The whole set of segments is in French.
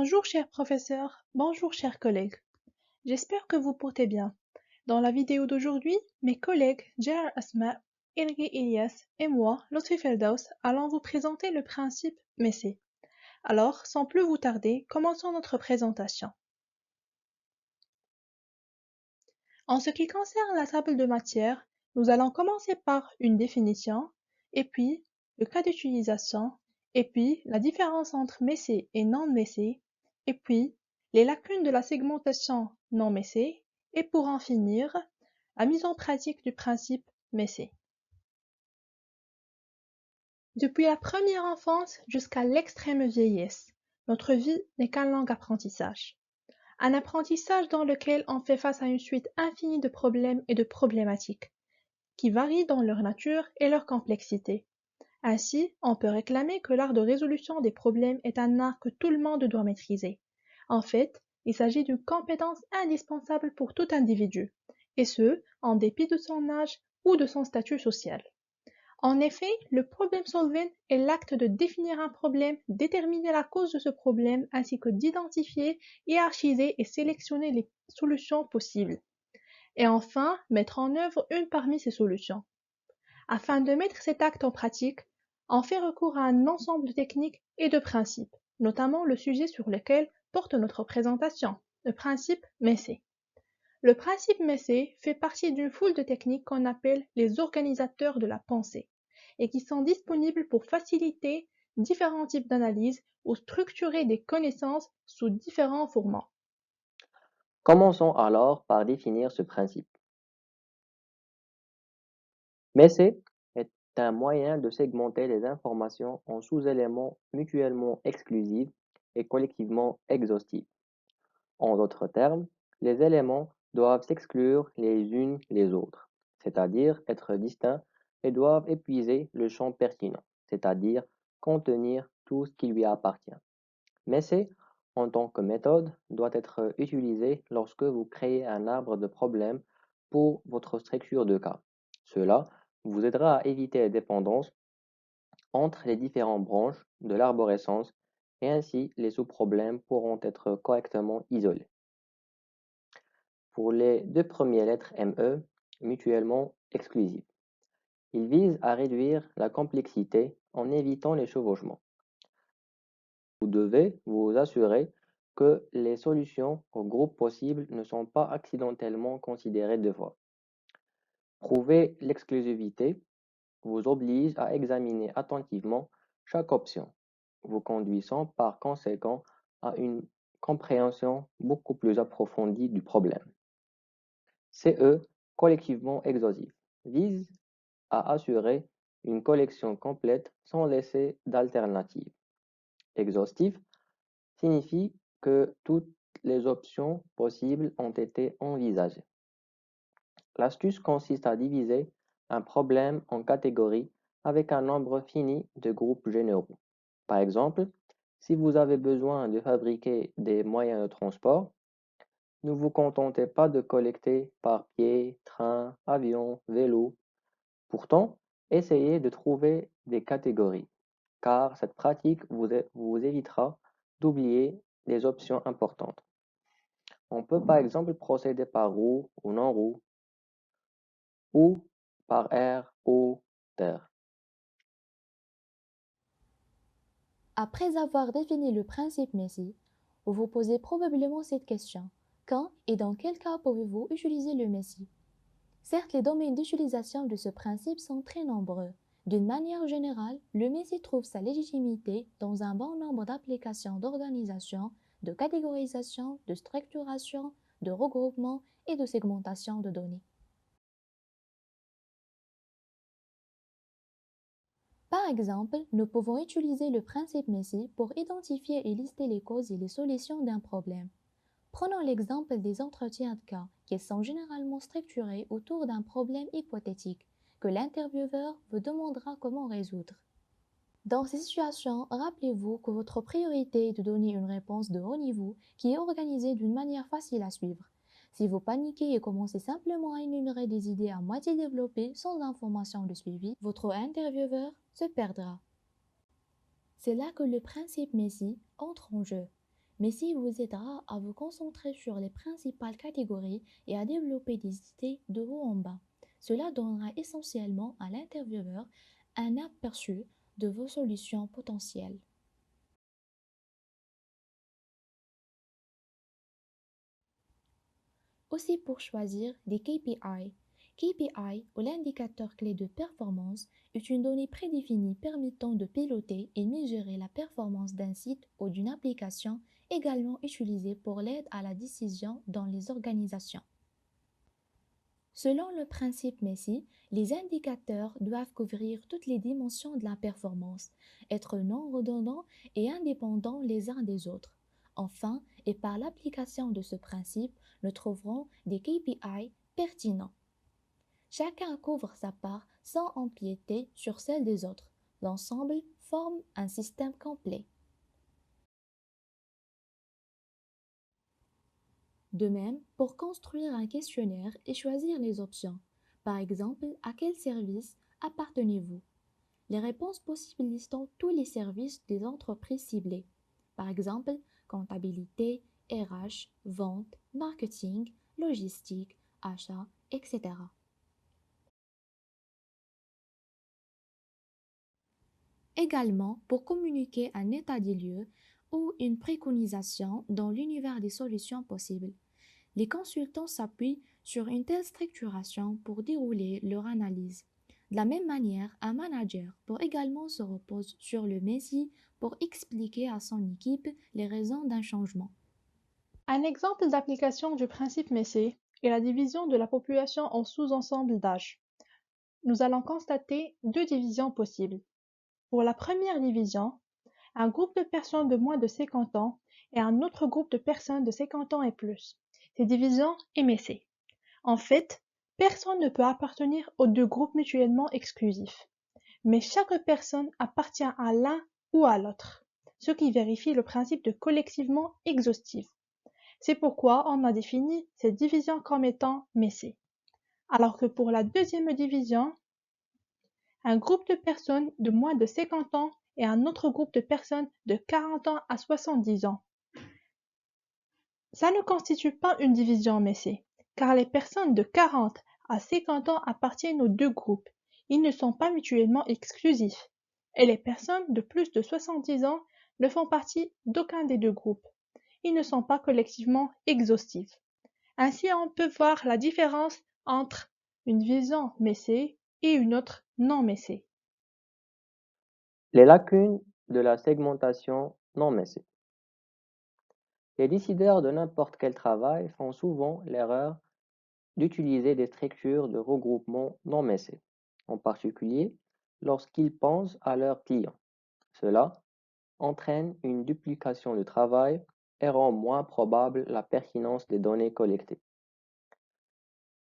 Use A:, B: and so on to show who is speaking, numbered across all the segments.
A: Bonjour cher professeur, bonjour chers collègues. J'espère que vous portez bien. Dans la vidéo d'aujourd'hui, mes collègues Jar Asma, Ilgi Ilyas et moi, Lotfi Firdaus, allons vous présenter le principe Messi. Alors, sans plus vous tarder, commençons notre présentation. En ce qui concerne la table de matière, nous allons commencer par une définition, et puis le cas d'utilisation, et puis la différence entre Messi et non-Messi, et puis les lacunes de la segmentation non-Messi, et pour en finir, la mise en pratique du principe Messi. Depuis la première enfance jusqu'à l'extrême vieillesse, notre vie n'est qu'un long apprentissage. Un apprentissage dans lequel on fait face à une suite infinie de problèmes et de problématiques, qui varient dans leur nature et leur complexité. Ainsi, on peut réclamer que l'art de résolution des problèmes est un art que tout le monde doit maîtriser. En fait, il s'agit d'une compétence indispensable pour tout individu, et ce, en dépit de son âge ou de son statut social. En effet, le problem solving est l'acte de définir un problème, déterminer la cause de ce problème, ainsi que d'identifier, hiérarchiser et sélectionner les solutions possibles. Et enfin, mettre en œuvre une parmi ces solutions. Afin de mettre cet acte en pratique, on fait recours à un ensemble de techniques et de principes, notamment le sujet sur lequel porte notre présentation, le principe Messi. Le principe Messi fait partie d'une foule de techniques qu'on appelle les organisateurs de la pensée et qui sont disponibles pour faciliter différents types d'analyse ou structurer des connaissances sous différents formats.
B: Commençons alors par définir ce principe. Messer est un moyen de segmenter les informations en sous-éléments mutuellement exclusifs et collectivement exhaustifs. En d'autres termes, les éléments doivent s'exclure les unes les autres, c'est-à-dire être distincts et doivent épuiser le champ pertinent, c'est-à-dire contenir tout ce qui lui appartient. Messer, en tant que méthode, doit être utilisé lorsque vous créez un arbre de problèmes pour votre structure de cas. Cela vous aidera à éviter les dépendances entre les différentes branches de l'arborescence et ainsi les sous-problèmes pourront être correctement isolés. Pour les deux premières lettres ME, mutuellement exclusives, ils visent à réduire la complexité en évitant les chevauchements. Vous devez vous assurer que les solutions au groupe possible ne sont pas accidentellement considérées deux fois. Prouver l'exclusivité vous oblige à examiner attentivement chaque option, vous conduisant par conséquent à une compréhension beaucoup plus approfondie du problème. CE, collectivement exhaustif, vise à assurer une collection complète sans laisser d'alternative. Exhaustif signifie que toutes les options possibles ont été envisagées. L'astuce consiste à diviser un problème en catégories avec un nombre fini de groupes généraux. Par exemple, si vous avez besoin de fabriquer des moyens de transport, ne vous contentez pas de collecter par pied, train, avion, vélo. Pourtant, essayez de trouver des catégories, car cette pratique vous évitera d'oublier les options importantes. On peut par exemple procéder par roue ou non-roue, ou par air, eau, terre.
C: Après avoir défini le principe Messi, vous vous posez probablement cette question. Quand et dans quel cas pouvez-vous utiliser le Messi? Certes, les domaines d'utilisation de ce principe sont très nombreux. D'une manière générale, le Messi trouve sa légitimité dans un bon nombre d'applications d'organisation, de catégorisation, de structuration, de regroupement et de segmentation de données. Par exemple, nous pouvons utiliser le principe Messi pour identifier et lister les causes et les solutions d'un problème. Prenons l'exemple des entretiens de cas, qui sont généralement structurés autour d'un problème hypothétique que l'intervieweur vous demandera comment résoudre. Dans ces situations, rappelez-vous que votre priorité est de donner une réponse de haut niveau qui est organisée d'une manière facile à suivre. Si vous paniquez et commencez simplement à énumérer des idées à moitié développées sans information de suivi, votre intervieweur se perdra. C'est là que le principe Messi entre en jeu. Messi vous aidera à vous concentrer sur les principales catégories et à développer des idées de haut en bas. Cela donnera essentiellement à l'intervieweur un aperçu de vos solutions potentielles. Aussi pour choisir des KPI. KPI ou l'indicateur clé de performance est une donnée prédéfinie permettant de piloter et mesurer la performance d'un site ou d'une application, également utilisée pour l'aide à la décision dans les organisations. Selon le principe Messi, les indicateurs doivent couvrir toutes les dimensions de la performance, être non redondants et indépendants les uns des autres. Enfin, et par l'application de ce principe, nous trouverons des KPI pertinents. Chacun couvre sa part sans empiéter sur celle des autres. L'ensemble forme un système complet. De même, pour construire un questionnaire et choisir les options. Par exemple, à quel service appartenez-vous? Les réponses possibles listant tous les services des entreprises ciblées. Par exemple, comptabilité, RH, vente, marketing, logistique, achat, etc. Également, pour communiquer un état des lieux ou une préconisation dans l'univers des solutions possibles. Les consultants s'appuient sur une telle structuration pour dérouler leur analyse. De la même manière, un manager peut également se reposer sur le Messi pour expliquer à son équipe les raisons d'un changement.
A: Un exemple d'application du principe Messi est la division de la population en sous-ensembles d'âge. Nous allons constater deux divisions possibles. Pour la première division, un groupe de personnes de moins de 50 ans et un autre groupe de personnes de 50 ans et plus. Ces divisions est Messi. En fait, personne ne peut appartenir aux deux groupes mutuellement exclusifs, mais chaque personne appartient à l'un ou à l'autre, ce qui vérifie le principe de collectivement exhaustif. C'est pourquoi on a défini cette division comme étant Messi. Alors que pour la deuxième division, un groupe de personnes de moins de 50 ans et un autre groupe de personnes de 40 ans à 70 ans. Ça ne constitue pas une division Messi, car les personnes de 40 à 50 ans appartiennent aux deux groupes. Ils ne sont pas mutuellement exclusifs. Et les personnes de plus de 70 ans ne font partie d'aucun des deux groupes. Ils ne sont pas collectivement exhaustifs. Ainsi, on peut voir la différence entre une vision Messi et une autre non Messi.
B: Les lacunes de la segmentation non Messi. Les décideurs de n'importe quel travail font souvent l'erreur d'utiliser des structures de regroupement non Messi, en particulier lorsqu'ils pensent à leurs clients. Cela entraîne une duplication du travail et rend moins probable la pertinence des données collectées.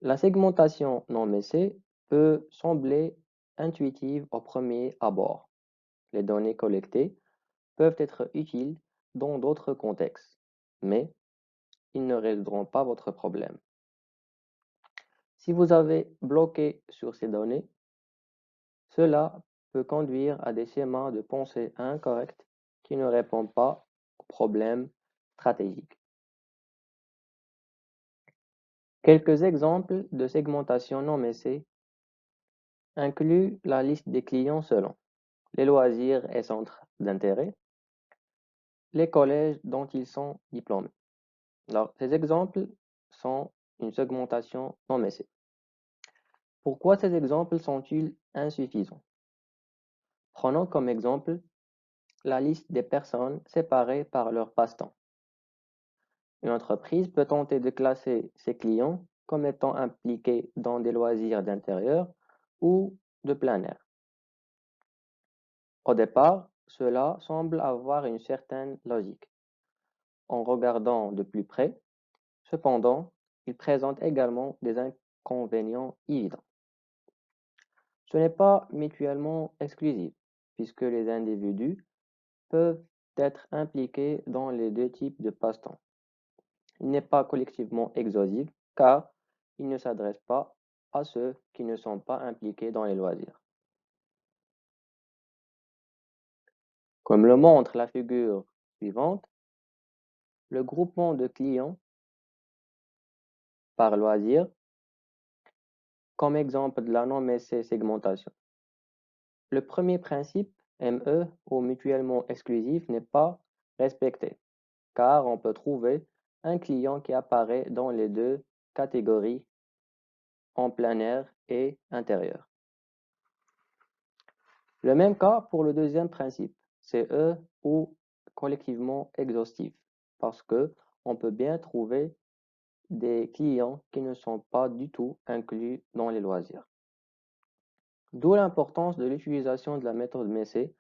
B: La segmentation non Messi peut sembler intuitive au premier abord. Les données collectées peuvent être utiles dans d'autres contextes, mais ils ne résoudront pas votre problème. Si vous avez bloqué sur ces données, cela peut conduire à des schémas de pensée incorrects qui ne répondent pas aux problèmes stratégiques. Quelques exemples de segmentation non messée incluent la liste des clients selon les loisirs et centres d'intérêt, les collèges dont ils sont diplômés. Alors, ces exemples sont une segmentation non messée. Pourquoi ces exemples sont-ils insuffisants? Prenons comme exemple la liste des personnes séparées par leur passe-temps. Une entreprise peut tenter de classer ses clients comme étant impliqués dans des loisirs d'intérieur ou de plein air. Au départ, cela semble avoir une certaine logique. En regardant de plus près, cependant, il présente également des inconvénients évidents. Ce n'est pas mutuellement exclusif, puisque les individus peuvent être impliqués dans les deux types de passe-temps. Il n'est pas collectivement exhaustif car il ne s'adresse pas à ceux qui ne sont pas impliqués dans les loisirs. Comme le montre la figure suivante, le groupement de clients par loisir, comme exemple de la non-MEC segmentation. Le premier principe, ME ou mutuellement exclusif, n'est pas respecté, car on peut trouver un client qui apparaît dans les deux catégories en plein air et intérieur. Le même cas pour le deuxième principe, CE ou collectivement exhaustif, parce que on peut bien trouver des clients qui ne sont pas du tout inclus dans les loisirs. D'où l'importance de l'utilisation de la méthode MEC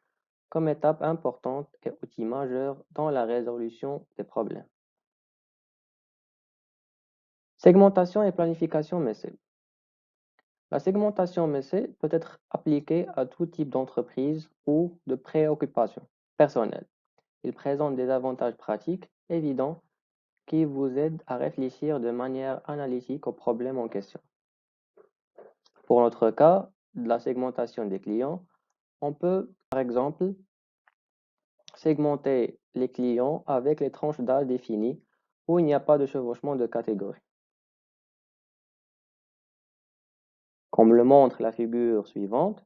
B: comme étape importante et outil majeur dans la résolution des problèmes. Segmentation et planification MEC. La segmentation MEC peut être appliquée à tout type d'entreprise ou de préoccupation personnelle. Il présente des avantages pratiques évidents qui vous aident à réfléchir de manière analytique aux problèmes en question. Pour notre cas, de la segmentation des clients, on peut, par exemple, segmenter les clients avec les tranches d'âge définies où il n'y a pas de chevauchement de catégorie. Comme le montre la figure suivante,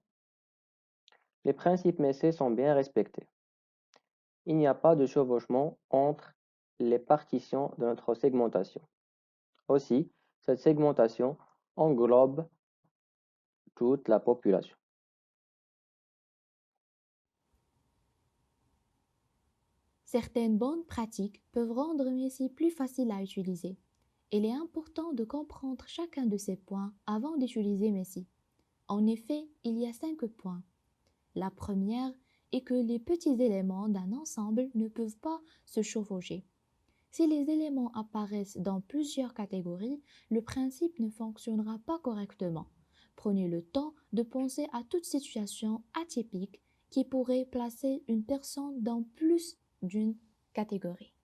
B: les principes MEC sont bien respectés. Il n'y a pas de chevauchement entre les partitions de notre segmentation. Aussi, cette segmentation englobe toute la population.
C: Certaines bonnes pratiques peuvent rendre MEC plus facile à utiliser. Il est important de comprendre chacun de ces points avant d'utiliser MEC. En effet, il y a 5 points. La première est que les petits éléments d'un ensemble ne peuvent pas se chevaucher. Si les éléments apparaissent dans plusieurs catégories, le principe ne fonctionnera pas correctement. Prenez le temps de penser à toute situation atypique qui pourrait placer une personne dans plus d'une catégorie.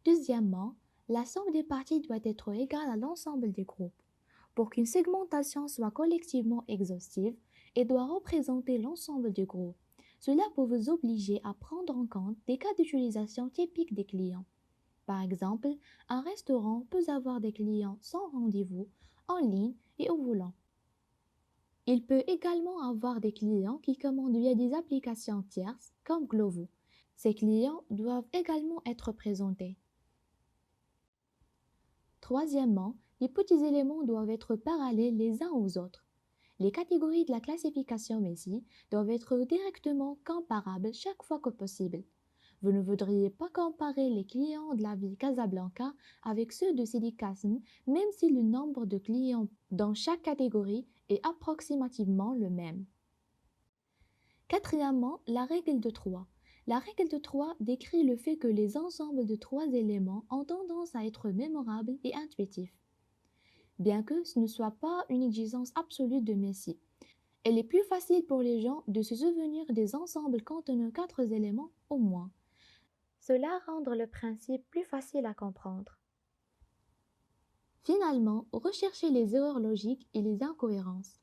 C: Deuxièmement, la somme des parties doit être égale à l'ensemble des groupes. Pour qu'une segmentation soit collectivement exhaustive, elle doit représenter l'ensemble du groupe. Cela peut vous obliger à prendre en compte des cas d'utilisation typiques des clients. Par exemple, un restaurant peut avoir des clients sans rendez-vous, en ligne et au volant. Il peut également avoir des clients qui commandent via des applications tierces comme Glovo. Ces clients doivent également être présentés. Troisièmement, les petits éléments doivent être parallèles les uns aux autres. Les catégories de la classification MEC doivent être directement comparables chaque fois que possible. Vous ne voudriez pas comparer les clients de la ville Casablanca avec ceux de Sidi Kasm, même si le nombre de clients dans chaque catégorie est approximativement le même. Quatrièmement, la règle de 3. La règle de 3 décrit le fait que les ensembles de 3 éléments ont tendance à être mémorables et intuitifs. Bien que ce ne soit pas une exigence absolue de MEC, il est plus facile pour les gens de se souvenir des ensembles contenant 4 éléments au moins. Cela rend le principe plus facile à comprendre. Finalement, recherchez les erreurs logiques et les incohérences.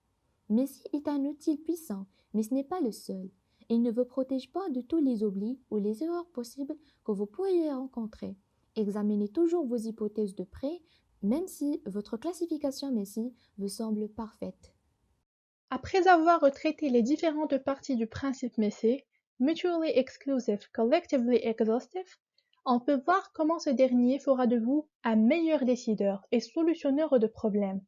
C: MEC est un outil puissant, mais ce n'est pas le seul. Il ne vous protège pas de tous les oublis ou les erreurs possibles que vous pourriez rencontrer. Examinez toujours vos hypothèses de près, même si votre classification MEC vous semble parfaite.
A: Après avoir retraité les différentes parties du principe MEC, Mutually Exclusive, Collectively Exhaustive, on peut voir comment ce dernier fera de vous un meilleur décideur et solutionneur de problèmes.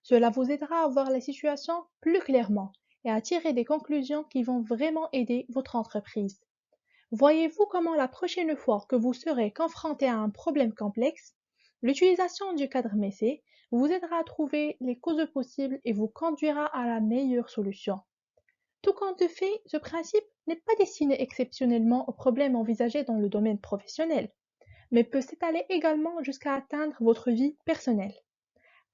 A: Cela vous aidera à voir la situation plus clairement et à tirer des conclusions qui vont vraiment aider votre entreprise. Voyez-vous comment la prochaine fois que vous serez confronté à un problème complexe, l'utilisation du cadre MEC vous aidera à trouver les causes possibles et vous conduira à la meilleure solution. Tout compte fait, ce principe n'est pas destiné exceptionnellement aux problèmes envisagés dans le domaine professionnel, mais peut s'étaler également jusqu'à atteindre votre vie personnelle.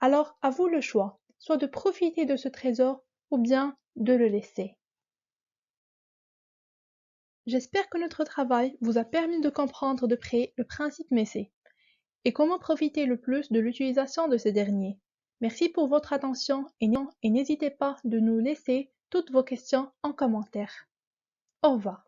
A: Alors, à vous le choix, soit de profiter de ce trésor ou bien de le laisser. J'espère que notre travail vous a permis de comprendre de près le principe MEC et comment profiter le plus de l'utilisation de ce dernier. Merci pour votre attention et n'hésitez pas de nous laisser toutes vos questions en commentaire. Au revoir.